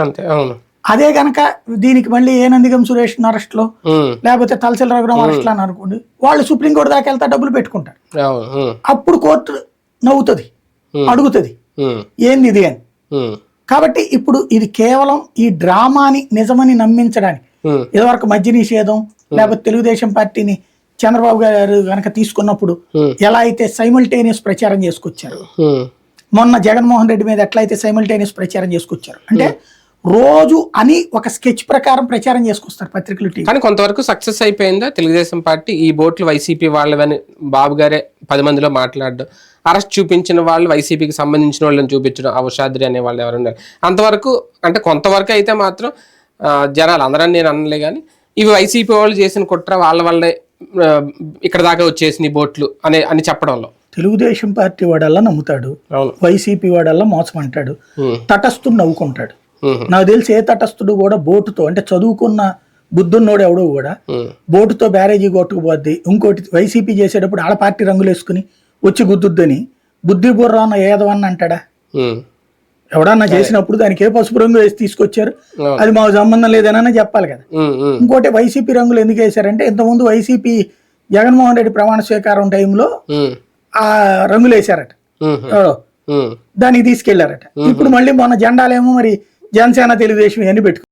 అంతే. అవును. అదే గనక దీనికి మళ్ళీ ఏ నందిగం సురేష్ అరెస్ట్ లో లేకపోతే తలసిల రఘురాం అరెస్ట్ లో అని అనుకోండి, వాళ్ళు సుప్రీంకోర్టు దాకా వెళ్తా డబ్బులు పెట్టుకుంటారు. అప్పుడు కోర్టు నవ్వుతుంది, అడుగుతుంది ఏంది ఇది అని. కాబట్టి ఇప్పుడు ఇది కేవలం ఈ డ్రామాని నిజమని నమ్మించడానికి, ఇదివరకు మద్య నిషేధం లేకపోతే తెలుగుదేశం పార్టీని చంద్రబాబు గారు గనక తీసుకున్నప్పుడు ఎలా అయితే సైమల్టేనియస్ ప్రచారం చేసుకొచ్చారు, మొన్న జగన్మోహన్ రెడ్డి మీద ఎట్లయితే సైమల్టేనియస్ ప్రచారం చేసుకొచ్చారు, అంటే రోజు అని ఒక స్కెచ్ ప్రకారం ప్రచారం చేసుకొస్తారు పత్రికలు. కానీ కొంతవరకు సక్సెస్ అయిపోయిందా తెలుగుదేశం పార్టీ? ఈ బోట్లు వైసీపీ వాళ్ళని బాబు గారే 10 మందిలో మాట్లాడడం, అరెస్ట్ చూపించిన వాళ్ళు వైసీపీకి సంబంధించిన వాళ్ళని చూపించడం, అవషాద్రి అనే వాళ్ళు ఎవరున్నారు అంతవరకు, అంటే కొంతవరకు అయితే మాత్రం జనాలు అందరని నేను అనలే కానీ ఇవి వైసీపీ వాళ్ళు చేసిన కుట్ర వాళ్ళ వల్లే ఇక్కడ దాకా వచ్చేసిన బోట్లు అని చెప్పడంలో తెలుగుదేశం పార్టీ వాడల్లా నమ్ముతాడు, వైసీపీ వాడల్లా మోసం అంటాడు, తటస్థుడు నవ్వుకుంటాడు. నాకు తెలిసి ఏ తటస్థుడు కూడా బోటుతో, అంటే చదువుకున్న బుద్ధున్నోడు ఎవడో కూడా బోటుతో బ్యారేజీ కొట్టుకుపోద్ది. ఇంకోటి వైసీపీ చేసేటప్పుడు ఆడ పార్టీ రంగులు వేసుకుని వచ్చి గుద్దుద్దని బుద్ధి బుర్రాన్న ఏదవన్న అంటాడా? ఎవడన్నా చేసినప్పుడు దానికి ఏ పసుపు రంగు వేసి తీసుకొచ్చారు, అది మాకు సంబంధం లేదనన్నా చెప్పాలి కదా. ఇంకోటి వైసీపీ రంగులు ఎందుకు వేశారంటే, ఇంతకుముందు వైసీపీ జగన్మోహన్ రెడ్డి ప్రమాణ స్వీకారం టైంలో ఆ రంగులు వేశారట, దానికి తీసుకెళ్లారట. ఇప్పుడు మళ్ళీ మొన్న జెండాలేమో మరి జనసేన తెలుగుదేశం ఇవన్నీ పెట్టుకున్నారు.